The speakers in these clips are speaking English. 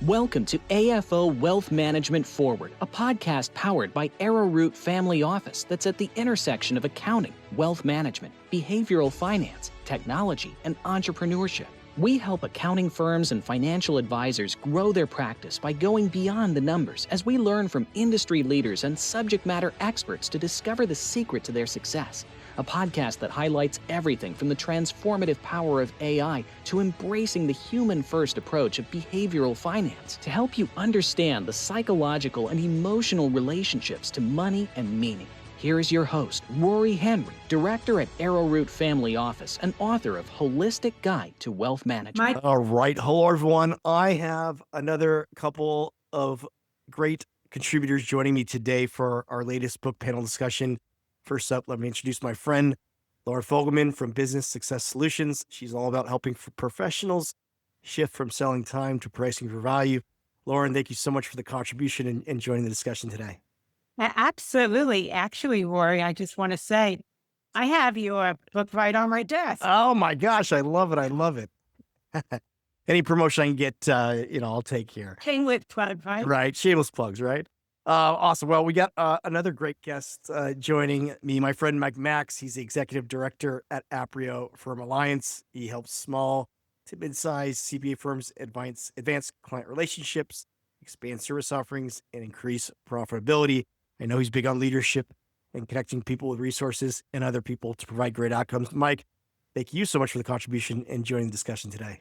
Welcome to AFO Wealth Management Forward, a podcast powered by Arrowroot Family Office that's at the intersection of accounting, wealth management, behavioral finance, technology, and entrepreneurship. We help accounting firms and financial advisors grow their practice by going beyond the numbers as we learn from industry leaders and subject matter experts to discover the secret to their success. A podcast that highlights everything from the transformative power of AI to embracing the human-first approach of behavioral finance to help you understand the psychological and emotional relationships to money and meaning. Here is your host, Rory Henry, director at Arrowroot Family Office and author of Holistic Guide to Wealth Management. All right. Hello, everyone. I have another couple of great contributors joining me today for our latest book panel discussion. First up, let me introduce my friend, Loren Fogelman from Business Success Solutions. She's all about helping professionals shift from selling time to pricing for value. Loren, thank you so much for the contribution and joining the discussion today. Absolutely. Actually, Rory, I just want to say, I have your book right on my desk. Oh my gosh, I love it. I love it. Any promotion I can get, I'll take here. Shameless plug, right? Right. Shameless plugs, right? Awesome. Well, we got another great guest joining me, my friend Mike Maksymiw. He's the executive director at Aprio Firm Alliance. He helps small to mid-sized CPA firms advance client relationships, expand service offerings, and increase profitability. I know he's big on leadership and connecting people with resources and other people to provide great outcomes. Mike, thank you so much for the contribution and joining the discussion today.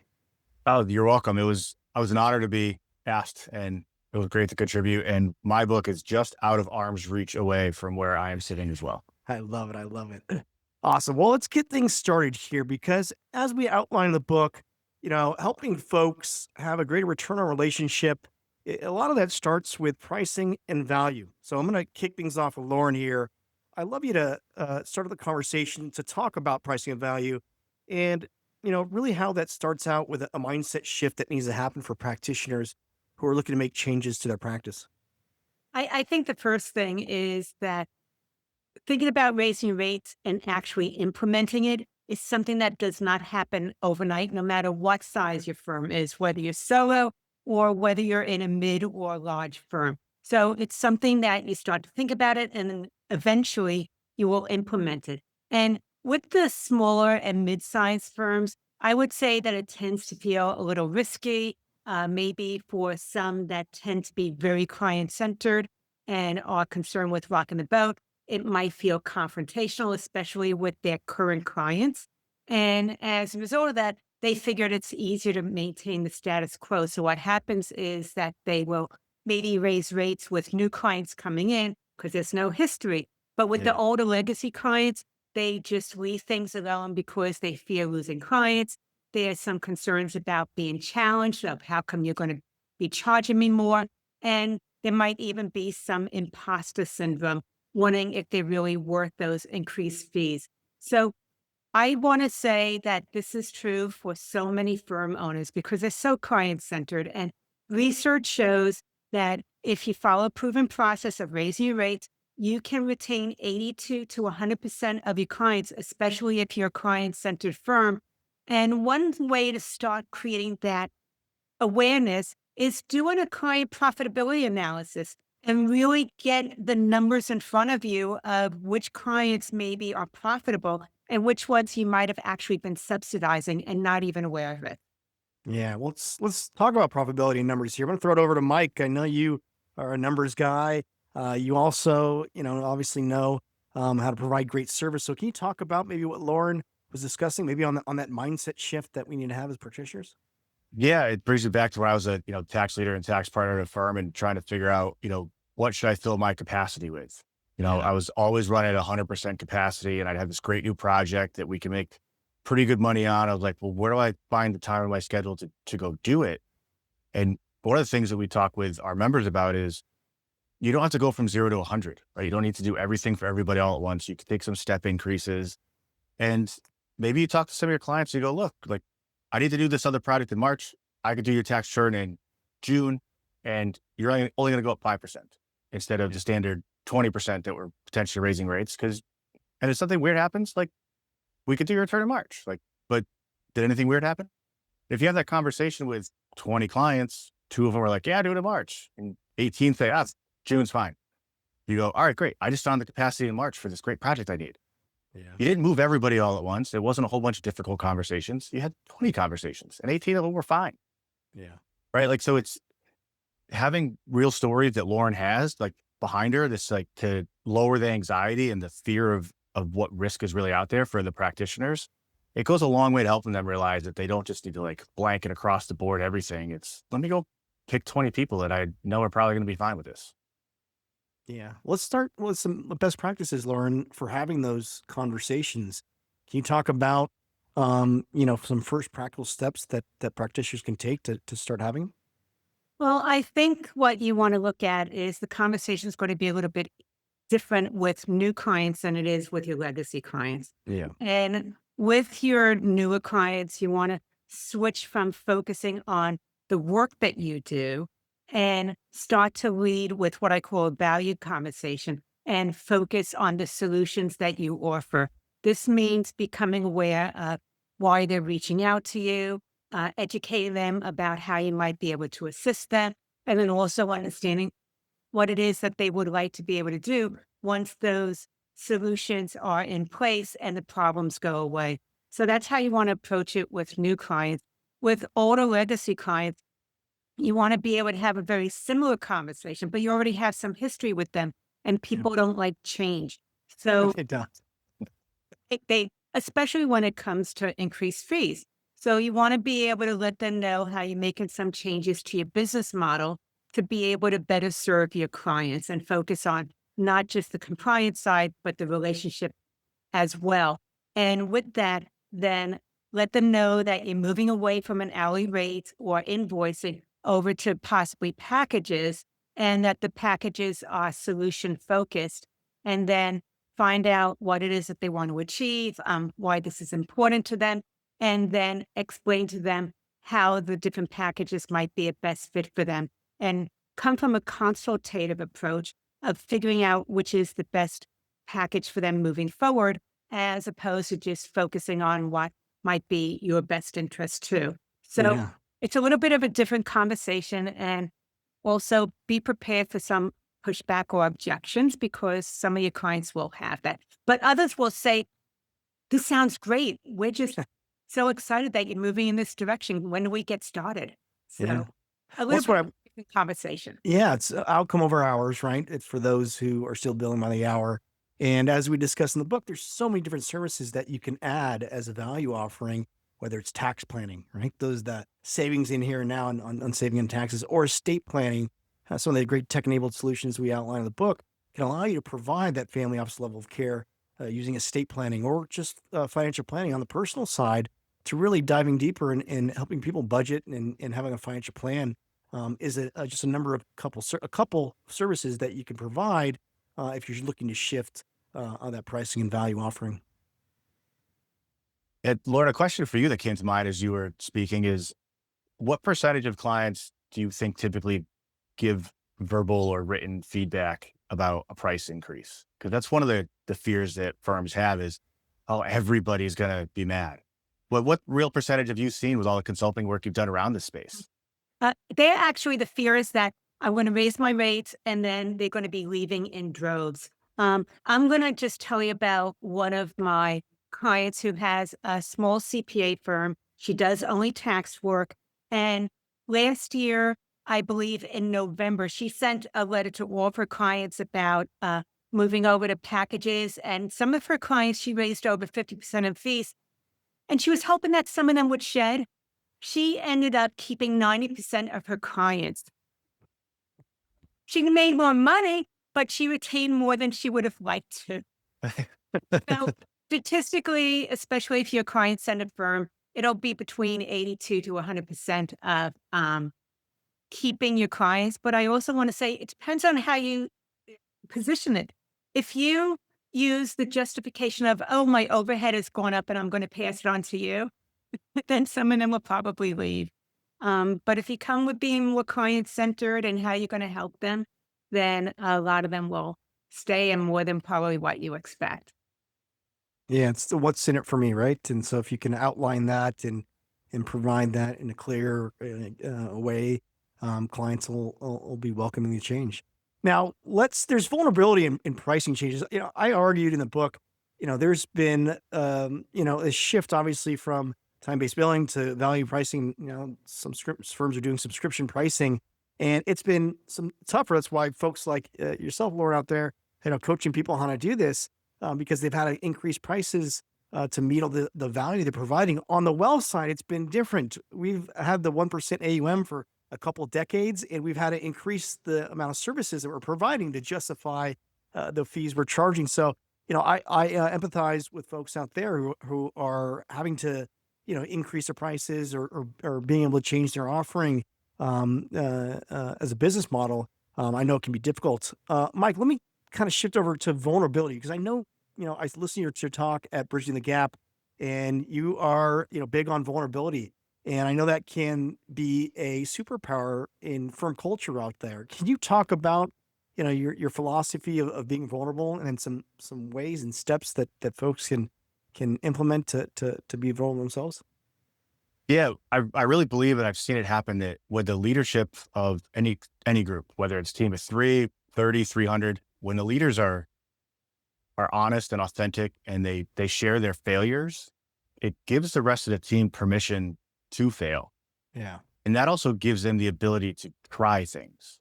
Oh, you're welcome. I was an honor to be asked, and it was great to contribute. And my book is just out of arm's reach away from where I am sitting as well. I love it. I love it. Awesome. Well, let's get things started here because as we outline in the book, helping folks have a greater return on relationship, a lot of that starts with pricing and value. So I'm going to kick things off with Loren here. I'd love you to start the conversation to talk about pricing and value and, really how that starts out with a mindset shift that needs to happen for practitioners who are looking to make changes to their practice. I think the first thing is that thinking about raising rates and actually implementing it is something that does not happen overnight, no matter what size your firm is, whether you're solo or whether you're in a mid or large firm. So it's something that you start to think about it and then eventually you will implement it. And with the smaller and mid-sized firms, I would say that it tends to feel a little risky. Maybe for some that tend to be very client-centered and are concerned with rocking the boat, it might feel confrontational, especially with their current clients. And as a result of that, they figured it's easier to maintain the status quo. So what happens is that they will maybe raise rates with new clients coming in because there's no history. But with the older legacy clients, they just leave things alone because they fear losing clients. There's some concerns about being challenged of how come you're going to be charging me more. And there might even be some imposter syndrome, wondering if they're really worth those increased fees. So I want to say that this is true for so many firm owners because they're so client-centered. And research shows that if you follow a proven process of raising your rates, you can retain 82 to 100% of your clients, especially if you're a client-centered firm. And one way to start creating that awareness is doing a client profitability analysis and really get the numbers in front of you of which clients maybe are profitable and which ones you might have actually been subsidizing and not even aware of it. Yeah, well, let's talk about profitability and numbers here. I'm going to throw it over to Mike. I know you are a numbers guy. You also, obviously know how to provide great service. So can you talk about maybe what Loren was discussing, maybe on that mindset shift that we need to have as practitioners? Yeah, it brings me back to when I was a tax leader and tax partner at a firm and trying to figure out, what should I fill my capacity with? I was always running at 100% capacity, and I'd have this great new project that we can make pretty good money on. I was like, well, where do I find the time in my schedule to go do it? And one of the things that we talk with our members about is you don't have to go from 0 to 100, right? You don't need to do everything for everybody all at once. You can take some step increases, and maybe you talk to some of your clients. You go, look, like I need to do this other project in March. I could do your tax return in June, and you're only going to go up 5% instead of the standard 20% that we're potentially raising rates. And if something weird happens, like we could do your return in March. But did anything weird happen? If you have that conversation with 20 clients, 2 of them were like, yeah, do it in March. And 18 say, June's fine. You go, all right, great. I just found the capacity in March for this great project I need. Yeah. You didn't move everybody all at once. It wasn't a whole bunch of difficult conversations. You had 20 conversations and 18 of them were fine. Yeah. Right. Like, so it's having real stories that Loren has like behind her, this like to lower the anxiety and the fear of what risk is really out there for the practitioners. It goes a long way to helping them realize that they don't just need to like blanket across the board everything. It's let me go pick 20 people that I know are probably going to be fine with this. Yeah. Let's start with some best practices, Loren, for having those conversations. Can you talk about, some first practical steps that practitioners can take to start having? Well, I think what you want to look at is the conversation is going to be a little bit different with new clients than it is with your legacy clients. Yeah. And with your newer clients, you want to switch from focusing on the work that you do and start to lead with what I call a value conversation and focus on the solutions that you offer. This means becoming aware of why they're reaching out to you, educating them about how you might be able to assist them, and then also understanding what it is that they would like to be able to do once those solutions are in place and the problems go away. So that's how you want to approach it with new clients. With older legacy clients, you want to be able to have a very similar conversation, but you already have some history with them and people don't like change. So It does. especially when it comes to increased fees. So you want to be able to let them know how you're making some changes to your business model to be able to better serve your clients and focus on not just the compliance side, but the relationship as well. And with that, then let them know that you're moving away from an hourly rate or invoicing over to possibly packages, and that the packages are solution focused. And then find out what it is that they want to achieve, why this is important to them, and then explain to them how the different packages might be a best fit for them. And come from a consultative approach of figuring out which is the best package for them moving forward, as opposed to just focusing on what might be your best interest too. So Yeah. it's a little bit of a different conversation, and also be prepared for some pushback or objections because some of your clients will have that. But others will say, this sounds great. We're just so excited that you're moving in this direction. When do we get started? So Yeah. a Well, little that's what bit of a different conversation. Yeah, it's outcome over hours, right? It's for those who are still billing by the hour. And as we discuss in the book, there's so many different services that you can add as a value offering, whether it's tax planning, right? Those that savings in here and now on saving in taxes, or estate planning. Some of the great tech-enabled solutions we outline in the book can allow you to provide that family office level of care using estate planning or just financial planning on the personal side to really diving deeper in helping people budget and having a financial plan is just a number of a couple services that you can provide if you're looking to shift on that pricing and value offering. And Lauren, a question for you that came to mind as you were speaking is what percentage of clients do you think typically give verbal or written feedback about a price increase? Because that's one of the fears that firms have is, oh, everybody's going to be mad. But what real percentage have you seen with all the consulting work you've done around this space? They're actually the fear is that I'm going to raise my rates and then they're going to be leaving in droves. I'm going to just tell you about one of my clients who has a small CPA firm. She does only tax work. And last year, I believe in November, she sent a letter to all of her clients about moving over to packages. And some of her clients, she raised over 50% in fees. And she was hoping that some of them would shed. She ended up keeping 90% of her clients. She made more money, but she retained more than she would have liked to. So statistically, especially if you're a client-centered firm, it'll be between 82 to 100% of keeping your clients. But I also want to say it depends on how you position it. If you use the justification of, oh, my overhead has gone up and I'm going to pass it on to you, then some of them will probably leave. But if you come with being more client-centered and how you're going to help them, then a lot of them will stay and more than probably what you expect. Yeah, it's the what's in it for me, right? And so if you can outline that and provide that in a clear way, clients will be welcoming the change. Now, there's vulnerability in pricing changes. I argued in the book, there's been, a shift obviously from time-based billing to value pricing. Some firms are doing subscription pricing, and it's been some tougher. That's why folks like yourself, Laura, out there, coaching people on how to do this, because they've had to increase prices to meet all the value they're providing. On the wealth side, it's been different. We've had the 1% AUM for a couple of decades, and we've had to increase the amount of services that we're providing to justify the fees we're charging. So, I empathize with folks out there who are having to, increase their prices or being able to change their offering as a business model. I know it can be difficult. Mike, let me kind of shift over to vulnerability, because I know, I listened to your talk at Bridging the Gap, and you are, big on vulnerability. And I know that can be a superpower in firm culture out there. Can you talk about, your philosophy of being vulnerable, and then some ways and steps that folks can implement to be vulnerable themselves? Yeah, I really believe, and I've seen it happen, that with the leadership of any group, whether it's a team of 3, 30, 300, when the leaders are honest and authentic, and they share their failures, it gives the rest of the team permission to fail. Yeah. And that also gives them the ability to try things,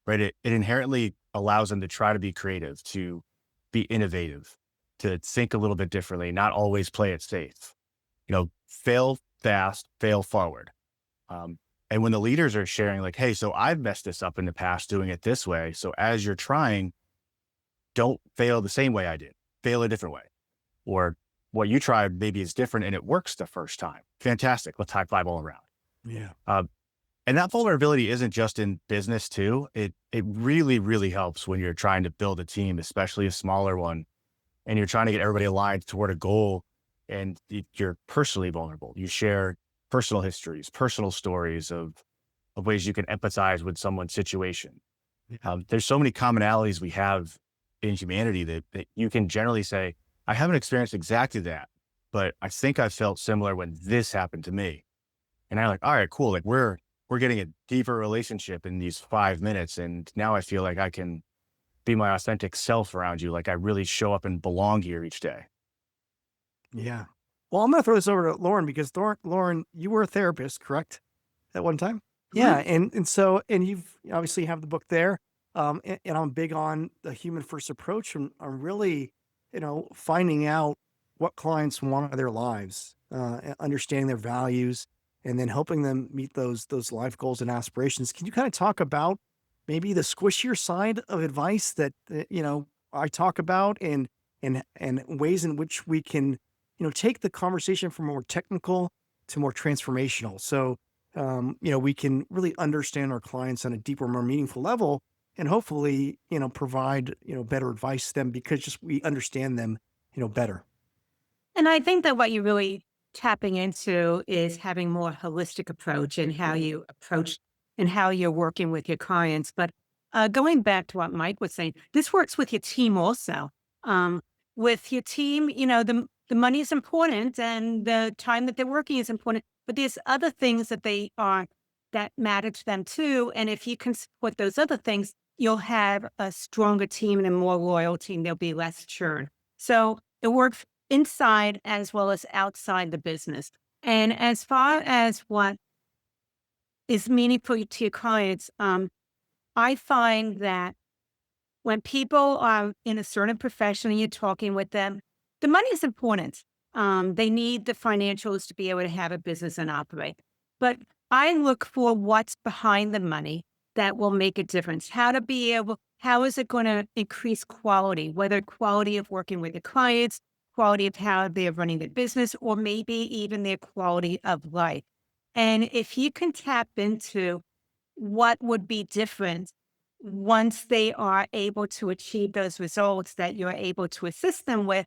right? It inherently allows them to try to be creative, to be innovative, to think a little bit differently, not always play it safe. Fail fast, fail forward. And when the leaders are sharing like, hey, so I've messed this up in the past doing it this way. So as you're trying, don't fail the same way I did, fail a different way. Or what you tried maybe is different and it works the first time. Fantastic. Let's high five all around. Yeah. And that vulnerability isn't just in business too. It really, really helps when you're trying to build a team, especially a smaller one, and you're trying to get everybody aligned toward a goal, and you're personally vulnerable. You share personal histories, personal stories of ways you can empathize with someone's situation. Yeah. There's so many commonalities we have in humanity that you can generally say, I haven't experienced exactly that, but I think I felt similar when this happened to me. And I'm like, all right, cool. Like we're getting a deeper relationship in these 5 minutes. And now I feel like I can be my authentic self around you. Like I really show up and belong here each day. Yeah. Well, I'm going to throw this over to Lauren, because Lauren, you were a therapist, correct? At one time? Yeah. And you've obviously have the book there. And I'm big on the human first approach, and I'm really, finding out what clients want out of their lives, understanding their values, and then helping them meet those life goals and aspirations. Can you kind of talk about maybe the squishier side of advice that, I talk about, and ways in which we can, take the conversation from more technical to more transformational. So, we can really understand our clients on a deeper, more meaningful level, and hopefully, provide, better advice to them, because just we understand them, better. And I think that what you're really tapping into is having more holistic approach in how you approach and how you're working with your clients. But going back to what Mike was saying, this works with your team also. With your team, the money is important and the time that they're working is important, but there's other things that matter to them too. And if you can support those other things, you'll have a stronger team and a more loyal team. There'll be less churn. So it works inside as well as outside the business. And as far as what is meaningful to your clients, I find that when people are in a certain profession and you're talking with them, the money is important. They need the financials to be able to have a business and operate. But I look for what's behind the money that will make a difference. How is it going to increase quality, whether quality of working with the clients, quality of how they're running their business, or maybe even their quality of life. And if you can tap into what would be different once they are able to achieve those results that you're able to assist them with,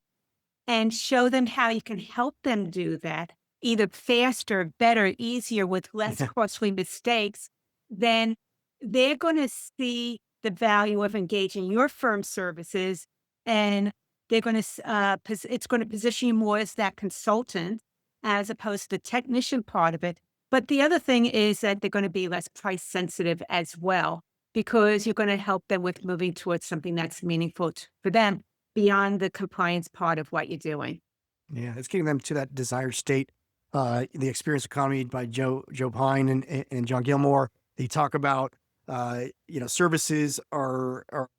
and show them how you can help them do that, either faster, better, easier, with less costly mistakes, then they're going to see the value of engaging your firm services, and they're going to, it's going to position you more as that consultant as opposed to the technician part of it. But the other thing is that they're going to be less price sensitive as well, because you're going to help them with moving towards something that's meaningful for them beyond the compliance part of what you're doing. Yeah, it's getting them to that desired state. The Experience Economy by Joe Pine and John Gilmore. They talk about services are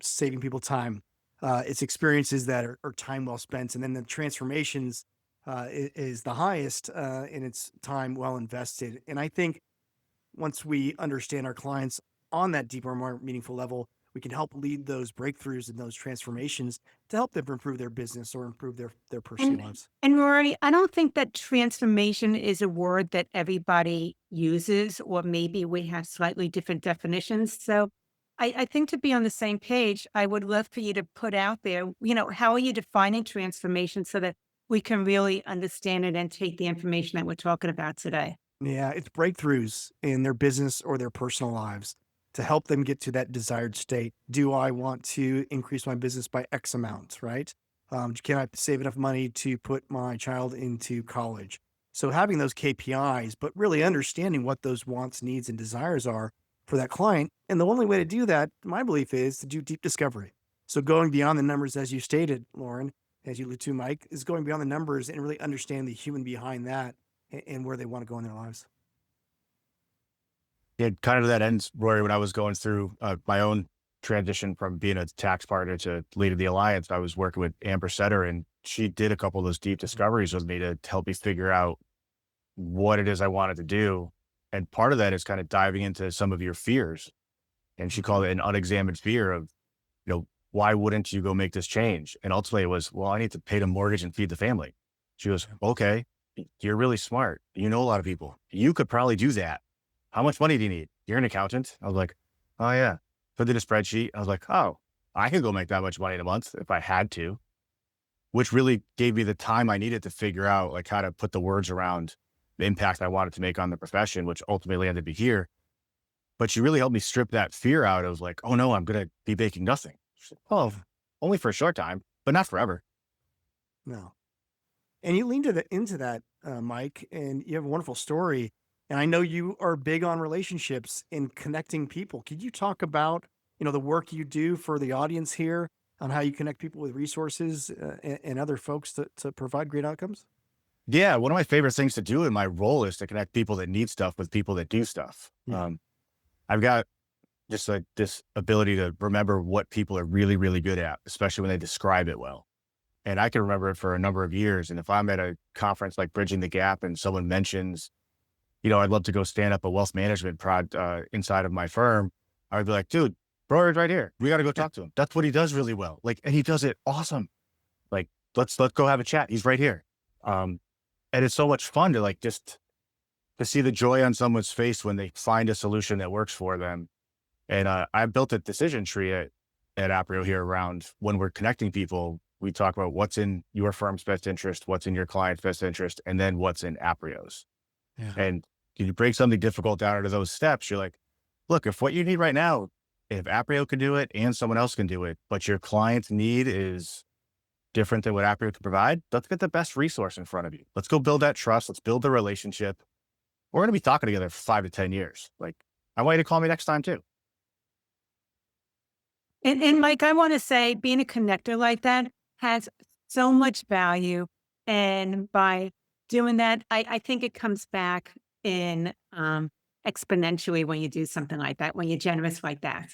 saving people time. It's experiences that are time well spent, and then the transformations is the highest, and it's time well invested. And I think once we understand our clients on that deeper, more meaningful level, we can help lead those breakthroughs and those transformations to help them improve their business or improve their personal And lives. and Rory, I don't think that transformation is a word that everybody uses, or maybe we have slightly different definitions. So I think to be on the same page, I would love for you to put out there, how are you defining transformation so that we can really understand it and take the information that we're talking about today? Yeah, it's breakthroughs in their business or their personal lives to help them get to that desired state. Do I want to increase my business by X amount, right? Can I save enough money to put my child into college? So having those KPIs, but really understanding what those wants, needs, and desires are for that client. And the only way to do that, my belief, is to do deep discovery. So going beyond the numbers, as you stated, Lauren, as you alluded to, Mike, is going beyond the numbers and really understand the human behind that and where they want to go in their lives. Yeah, kind of that ends, Rory, when I was going through my own transition from being a tax partner to leading the alliance. I was working with Amber Setter, and she did a couple of those deep discoveries with me to help me figure out what it is I wanted to do. And part of that is kind of diving into some of your fears. And she called it an unexamined fear of, why wouldn't you go make this change? And ultimately it was, well, I need to pay the mortgage and feed the family. She goes, okay, you're really smart. You know a lot of people. You could probably do that. How much money do you need? You're an accountant. I was like, oh yeah. Put in a spreadsheet. I was like, oh, I could go make that much money in a month if I had to, which really gave me the time I needed to figure out like how to put the words around the impact I wanted to make on the profession, which ultimately ended up be here. But she really helped me strip that fear out of like, oh no, I'm going to be making nothing. She's like, oh, only for a short time, but not forever. No. And you leaned into that, Mike, and you have a wonderful story. And I know you are big on relationships and connecting people. Could you talk about, the work you do for the audience here on how you connect people with resources and other folks to provide great outcomes? Yeah. One of my favorite things to do in my role is to connect people that need stuff with people that do stuff. Yeah. I've got just like this ability to remember what people are really, really good at, especially when they describe it well. And I can remember it for a number of years. And if I'm at a conference like Bridging the Gap and someone mentions, I'd love to go stand up a wealth management prod inside of my firm, I would be like, dude, Rory's right here. We got to go talk to him. That's what he does really well. Like, and he does it awesome. Like, let's go have a chat. He's right here. And it's so much fun to like, just to see the joy on someone's face when they find a solution that works for them. And I built a decision tree at Aprio here around when we're connecting people. We talk about what's in your firm's best interest, what's in your client's best interest, and then what's in Aprio's. Yeah. And you break something difficult down into those steps. You're like, look, if what you need right now, if Aprio can do it and someone else can do it, but your client's need is different than what Aprio can provide, let's get the best resource in front of you. Let's go build that trust. Let's build the relationship. We're going to be talking together for 5 to 10 years. Like, I want you to call me next time too. And Mike, I want to say being a connector like that has so much value. And by doing that, I think it comes back in exponentially when you do something like that, when you're generous like that.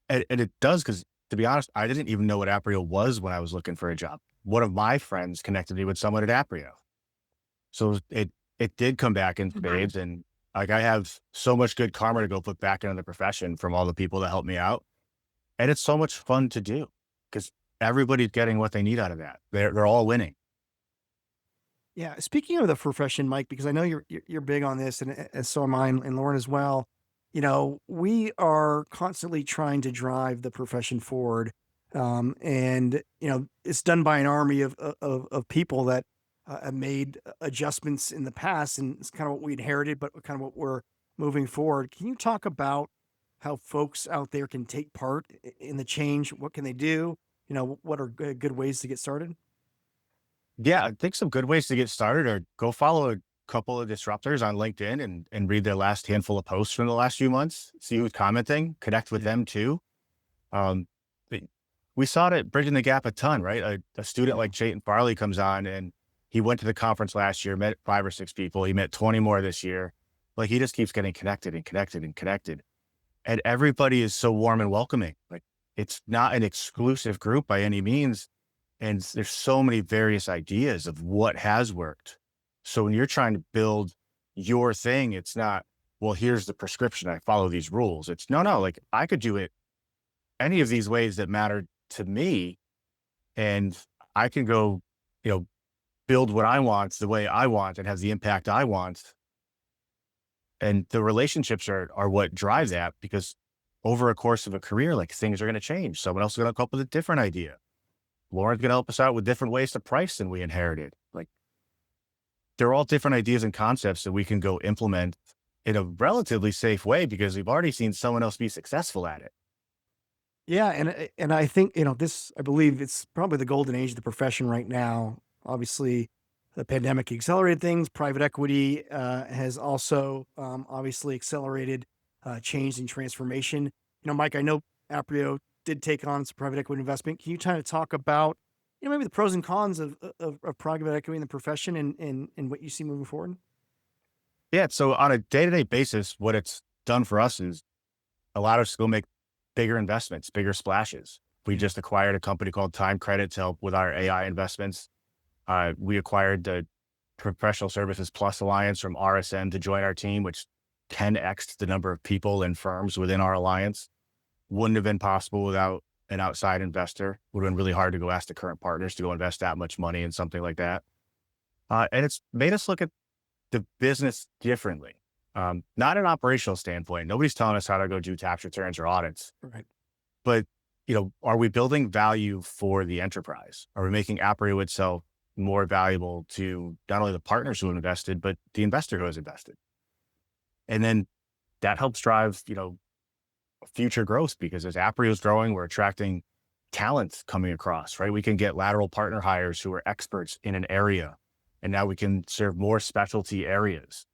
And it does, because to be honest, I didn't even know what Aprio was when I was looking for a job. One of my friends connected me with someone at Aprio. So it did come back in spades. And like, I have so much good karma to go put back into the profession from all the people that helped me out. And it's so much fun to do because everybody's getting what they need out of that. They're all winning. Yeah. Speaking of the profession, Mike, because I know you're big on this, and so am I, and Lauren as well. We are constantly trying to drive the profession forward, and it's done by an army of people that have made adjustments in the past, and it's kind of what we inherited, but kind of what we're moving forward. Can you talk about how folks out there can take part in the change? What can they do? What are good ways to get started? Yeah, I think some good ways to get started are go follow a couple of disruptors on LinkedIn and read their last handful of posts from the last few months, see who's commenting, connect with them too. Um, but we saw it at Bridging the Gap a ton, right? A student like Chayton Farley comes on and he went to the conference last year, met 5 or 6 people. He met 20 more this year. Like he just keeps getting connected and connected and connected. And everybody is so warm and welcoming. Like it's not an exclusive group by any means. And there's so many various ideas of what has worked. So when you're trying to build your thing, it's not, well, here's the prescription. I follow these rules. It's no, like I could do it any of these ways that matter to me. And I can go, build what I want the way I want and have the impact I want. And the relationships are what drive that, because over a course of a career, like things are going to change. Someone else is going to come up with a different idea. Lauren's going to help us out with different ways to price than we inherited. Like they're all different ideas and concepts that we can go implement in a relatively safe way because we've already seen someone else be successful at it. Yeah, and I think, this, I believe it's probably the golden age of the profession right now. Obviously, the pandemic accelerated things. Private equity has also obviously accelerated change and transformation. Mike, I know Aprio did take on some private equity investment. Can you kind of talk about, maybe the pros and cons of private equity in the profession and what you see moving forward? Yeah. So on a day-to-day basis, what it's done for us is allowed us to go make bigger investments, bigger splashes. We just acquired a company called Time Credit to help with our AI investments. We acquired the Professional Services Plus Alliance from RSM to join our team, which 10x'd the number of people and firms within our alliance. Wouldn't have been possible without an outside investor. Would have been really hard to go ask the current partners to go invest that much money in something like that. And it's made us look at the business differently. Not an operational standpoint. Nobody's telling us how to go do tax returns or audits. Right. But, are we building value for the enterprise? Are we making Aprio itself more valuable to not only the partners who have invested, but the investor who has invested? And then that helps drive, future growth, because as Aprio is growing, we're attracting talent coming across, right? We can get lateral partner hires who are experts in an area, and now we can serve more specialty areas.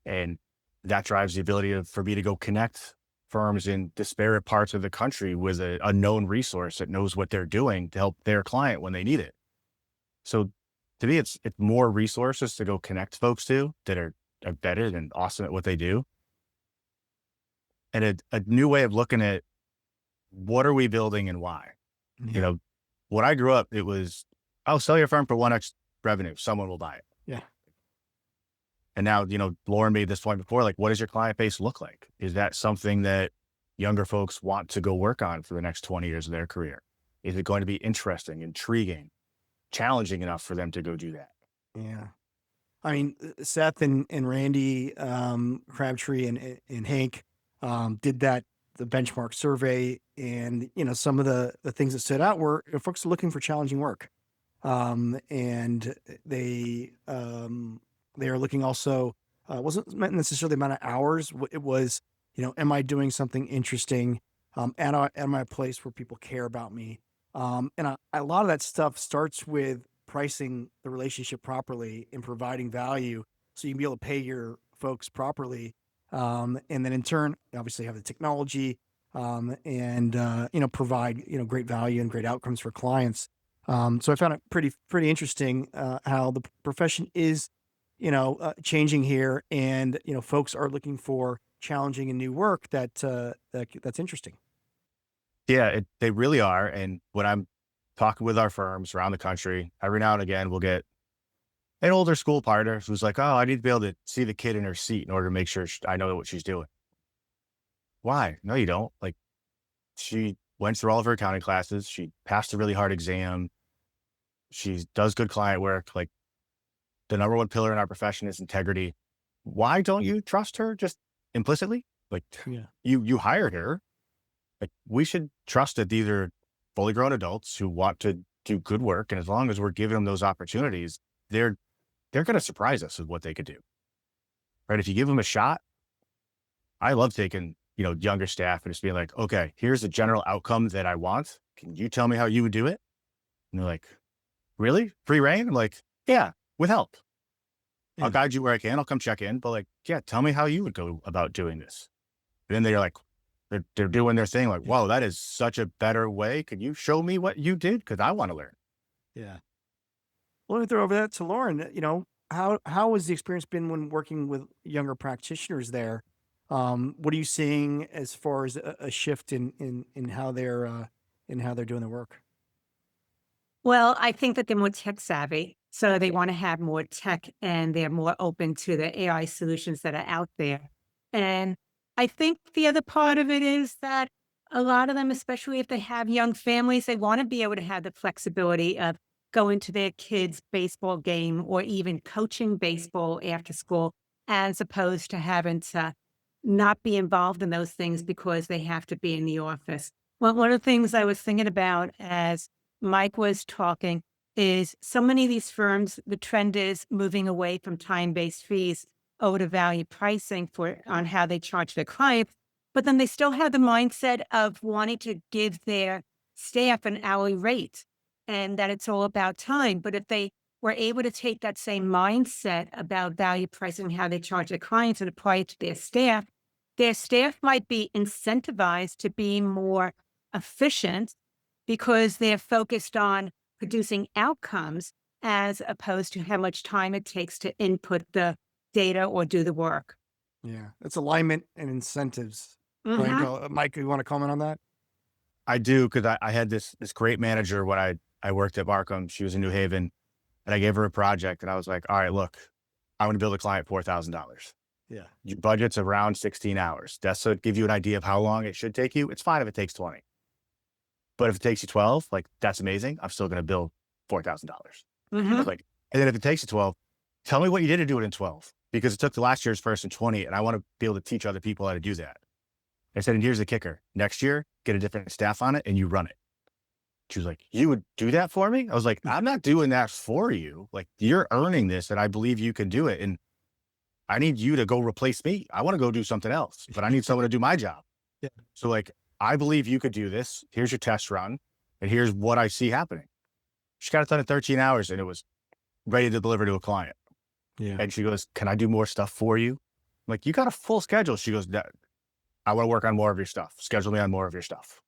And that drives the ability for me to go connect firms in disparate parts of the country with a known resource that knows what they're doing to help their client when they need it. So to me, it's more resources to go connect folks to that are vetted and awesome at what they do. And a new way of looking at what are we building and why. Yeah. When I grew up, it was, I'll sell your firm for 1x revenue. Someone will buy it. Yeah. And now, Loren made this point before, like, what does your client base look like? Is that something that younger folks want to go work on for the next 20 years of their career? Is it going to be interesting, intriguing, challenging enough for them to go do that? Yeah. I mean, Seth and Randy Crabtree and Hank did the benchmark survey, and some of the things that stood out were folks are looking for challenging work, and they are looking also wasn't necessarily the amount of hours. It was, am I doing something interesting? Am I a place where people care about me? And a lot of that stuff starts with pricing the relationship properly and providing value so you can be able to pay your folks properly. And then in turn, obviously have the technology, and provide, great value and great outcomes for clients. So I found it pretty interesting, how the profession is, changing here, and, folks are looking for challenging and new work that's interesting. Yeah, they really are. And when I'm talking with our firms around the country, every now and again, we'll get an older school partner who's like, oh, I need to be able to see the kid in her seat in order to make sure I know what she's doing. Why? No, you don't. Like, she went through all of her accounting classes. She passed a really hard exam. She does good client work. Like, the number one pillar in our profession is integrity. Why don't you trust her just implicitly? Like, Yeah. you hired her. Like, we should trust that these are fully grown adults who want to do good work. And as long as we're giving them those opportunities, they're going to surprise us with what they could do. Right? If you give them a shot, I love taking, younger staff and just being like, okay, here's the general outcome that I want. Can you tell me how you would do it? And they're like, really? Free reign? I'm like, yeah, with help. I'll Yeah. guide you where I can. I'll come check in, but like, yeah, tell me how you would go about doing this. And then they're like, they're doing their thing. Like, Yeah. whoa, that is such a better way. Could you show me what you did? Cause I want to learn. Yeah. Well, let me throw over that to Loren. How has the experience been when working with younger practitioners there? What are you seeing as far as a shift in how they're doing their work? Well, I think that they're more tech savvy. So they want to have more tech and they're more open to the AI solutions that are out there. And I think the other part of it is that a lot of them, especially if they have young families, they want to be able to have the flexibility of going to their kids' baseball game or even coaching baseball after school, as opposed to having to not be involved in those things because they have to be in the office. Well, one of the things I was thinking about as Mike was talking is so many of these firms, the trend is moving away from time-based fees over to value pricing for on how they charge their clients. But then they still have the mindset of wanting to give their staff an hourly rate and that it's all about time. But if they were able to take that same mindset about value pricing, how they charge their clients and apply it to their staff might be incentivized to be more efficient because they're focused on producing outcomes as opposed to how much time it takes to input the data or do the work. Yeah, it's alignment and incentives. Right. Mhm. Mike, you want to comment on that? I do. Cause I had this great manager when I worked at Markham. She was in New Haven and I gave her a project and I was like, all right, look, I want to build a client $4,000. Yeah. Your budget's around 16 hours. That's to give you an idea of how long it should take you. It's fine if it takes 20. But if it takes you 12, like that's amazing. I'm still going to bill $4,000. Mhm. Like, and then if it takes you 12, tell me what you did to do it in 12 because it took the last year's person 20 and I want to be able to teach other people how to do that. I said, and here's the kicker. Next year, get a different staff on it and you run it. She was like, you would do that for me? I was like, I'm not doing that for you. Like you're earning this and I believe you can do it. And I need you to go replace me. I want to go do something else, but I need someone to do my job. Yeah. So like, I believe you could do this. Here's your test run. And here's what I see happening. She got it done in 13 hours and it was ready to deliver to a client. Yeah. And she goes, can I do more stuff for you? I'm like, you got a full schedule. She goes, I want to work on more of your stuff. Schedule me on more of your stuff.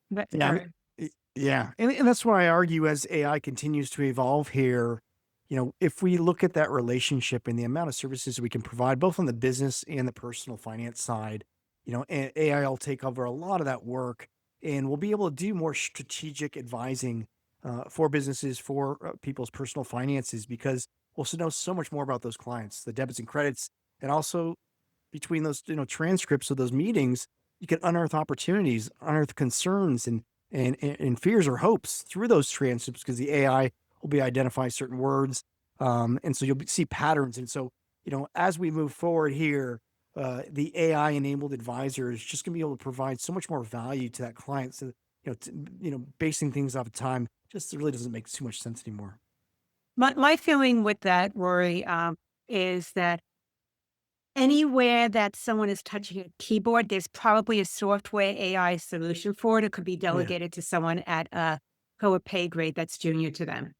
That's Yeah. great. Yeah. And that's why I argue as AI continues to evolve here, if we look at that relationship and the amount of services we can provide, both on the business and the personal finance side, AI will take over a lot of that work and we'll be able to do more strategic advising for businesses, for people's personal finances, because we'll know so much more about those clients, the debits and credits, and also between those, transcripts of those meetings, you can unearth opportunities, unearth concerns and fears or hopes through those transcripts because the AI will be identifying certain words. And so see patterns. And so, as we move forward here, the AI enabled advisor is just going to be able to provide so much more value to that client. So, basing things off of time just really doesn't make too much sense anymore. My feeling with that, Rory, is that anywhere that someone is touching a keyboard, there's probably a software AI solution for it. It could be Yeah. delegated to someone at a lower pay grade that's junior to them.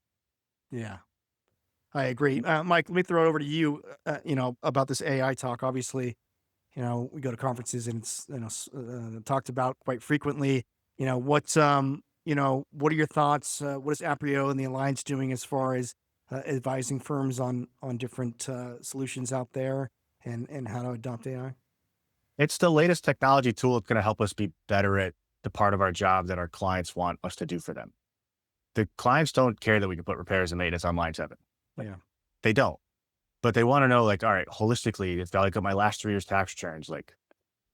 Yeah. I agree. Mike, let me throw it over to you, about this AI talk. Obviously, we go to conferences and it's, talked about quite frequently. What are your thoughts? What is Aprio and the Alliance doing as far as advising firms on different solutions out there and how to adopt AI? It's the latest technology tool that's going to help us be better at the part of our job that our clients want us to do for them. The clients don't care that we can put repairs and maintenance on line 7. Yeah. They don't, but they want to know like, all right, holistically, if I look at my last 3 years tax returns, like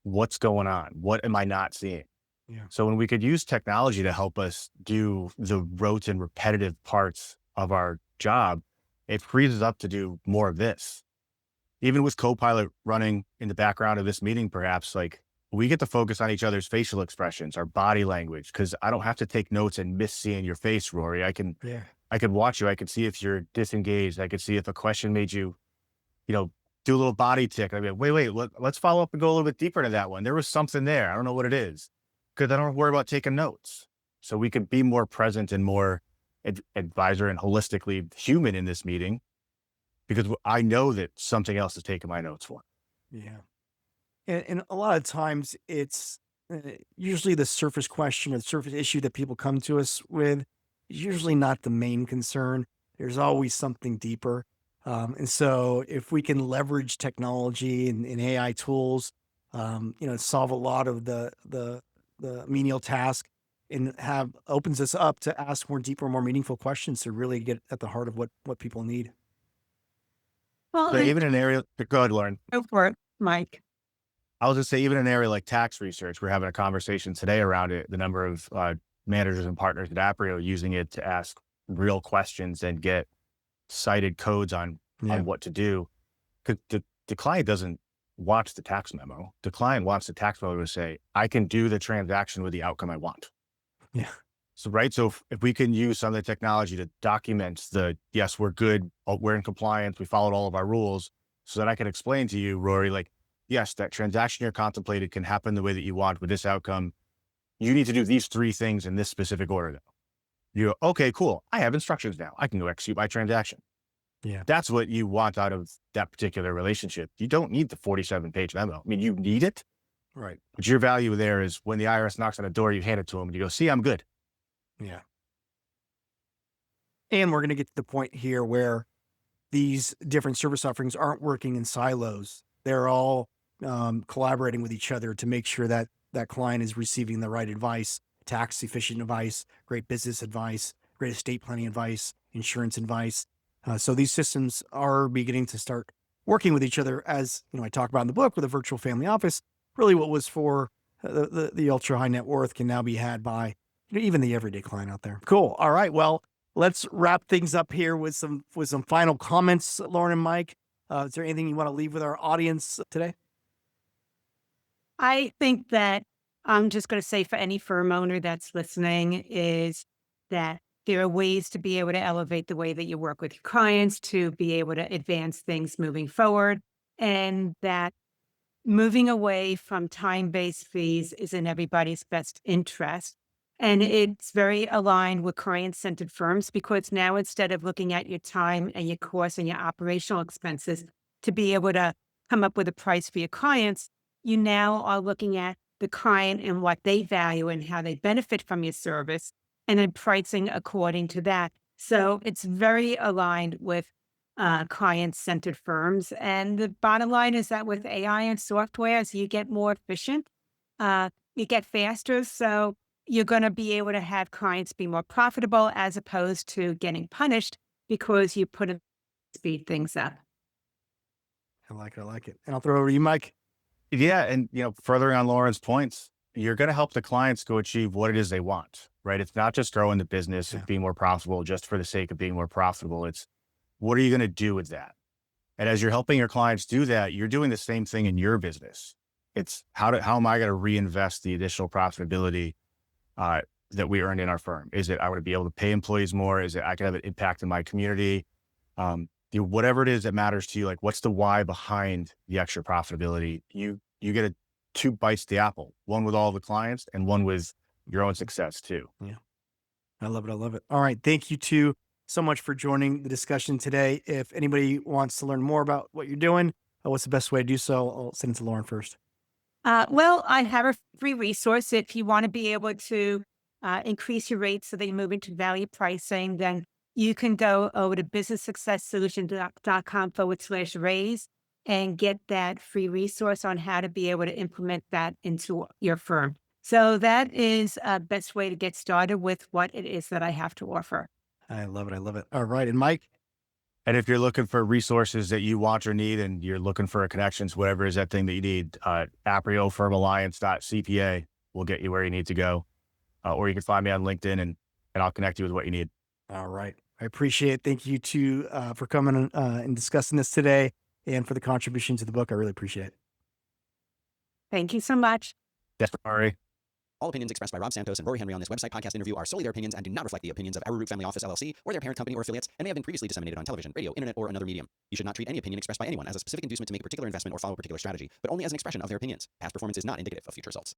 what's going on? What am I not seeing? Yeah. So when we could use technology to help us do the rote and repetitive parts of our job, it frees us up to do more of this. Even with Copilot running in the background of this meeting, perhaps like we get to focus on each other's facial expressions, our body language, because I don't have to take notes and miss seeing your face, Rory. I can watch you. I can see if you're disengaged. I can see if a question made you, do a little body tick. I'd be like, wait, let's follow up and go a little bit deeper into that one. There was something there. I don't know what it is because I don't worry about taking notes. So we can be more present and more advisor and holistically human in this meeting. because I know that something else is taking my notes for me. Yeah. And a lot of times it's usually the surface question or the surface issue that people come to us with is usually not the main concern. There's always something deeper. And so if we can leverage technology and AI tools, solve a lot of the menial task and have opens us up to ask more deeper, more meaningful questions to really get at the heart of what people need. Well, So even in an area, go ahead, Lauren. go for it, Mike. I was just say, even in an area like tax research, we're having a conversation today around it. The number of managers and partners at Aprio using it to ask real questions and get cited codes on what to do. Because the client doesn't want the tax memo. The client wants the tax memo to say, I can do the transaction with the outcome I want. Yeah. So, right. So if we can use some of the technology to document yes, we're good, we're in compliance, we followed all of our rules, so that I can explain to you, Rory, like, yes, that transaction you're contemplated can happen the way that you want with this outcome. You need to do these 3 things in this specific order though. You go, okay, cool. I have instructions now. I can go execute my transaction. Yeah. That's what you want out of that particular relationship. You don't need the 47-page memo. I mean, you need it, Right. but your value there is when the IRS knocks on the door, you hand it to them and you go, see, I'm good. Yeah. And we're going to get to the point here where these different service offerings aren't working in silos. They're all collaborating with each other to make sure that that client is receiving the right advice, tax efficient advice, great business advice, great estate planning advice, insurance advice. So these systems are beginning to start working with each other, as I talk about in the book with a virtual family office. Really, what was for the ultra high net worth can now be had by even the everyday client out there. Cool. All right. Well, let's wrap things up here with some final comments, Lauren and Mike. Is there anything you want to leave with our audience today? I think that I'm just going to say for any firm owner that's listening is that there are ways to be able to elevate the way that you work with your clients, to be able to advance things moving forward, and that moving away from time-based fees is in everybody's best interest. And it's very aligned with client-centered firms, because now instead of looking at your time and your costs and your operational expenses to be able to come up with a price for your clients, you now are looking at the client and what they value and how they benefit from your service, and then pricing according to that. So it's very aligned with client-centered firms. And the bottom line is that with AI and software, as you get more efficient, you get faster. So you're going to be able to have clients be more profitable as opposed to getting punished because you put in speed things up. I like it. I like it. And I'll throw it over to you, Mike. Yeah. And, furthering on Lauren's points, you're going to help the clients go achieve what it is they want, right? It's not just growing the business and being more profitable just for the sake of being more profitable. It's what are you going to do with that? And as you're helping your clients do that, you're doing the same thing in your business. It's how am I going to reinvest the additional profitability that we earned in our firm? Is it I want to be able to pay employees more? Is it I can have an impact in my community? Whatever it is that matters to you, like what's the why behind the extra profitability? You get 2 bites to the apple, one with all the clients and one with your own success too. Yeah. I love it. I love it. All right. Thank you two so much for joining the discussion today. If anybody wants to learn more about what you're doing, what's the best way to do so? I'll send it to Lauren first. Well, I have a free resource. If you want to be able to increase your rates so that you move into value pricing, then you can go over to businesssuccesssolution.com/raise and get that free resource on how to be able to implement that into your firm. So that is a best way to get started with what it is that I have to offer. I love it. I love it. All right. And Mike? And if you're looking for resources that you want or need, and you're looking for a connections, whatever is that thing that you need, Aprio firmalliance.cpa will get you where you need to go. Or you can find me on LinkedIn and I'll connect you with what you need. All right. I appreciate it. Thank you two for coming and discussing this today and for the contribution to the book. I really appreciate it. Thank you so much. Yes, Rory. All opinions expressed by Rob Santos and Rory Henry on this website podcast interview are solely their opinions and do not reflect the opinions of Arrowroot Family Office LLC or their parent company or affiliates, and may have been previously disseminated on television, radio, internet, or another medium. You should not treat any opinion expressed by anyone as a specific inducement to make a particular investment or follow a particular strategy, but only as an expression of their opinions. Past performance is not indicative of future results.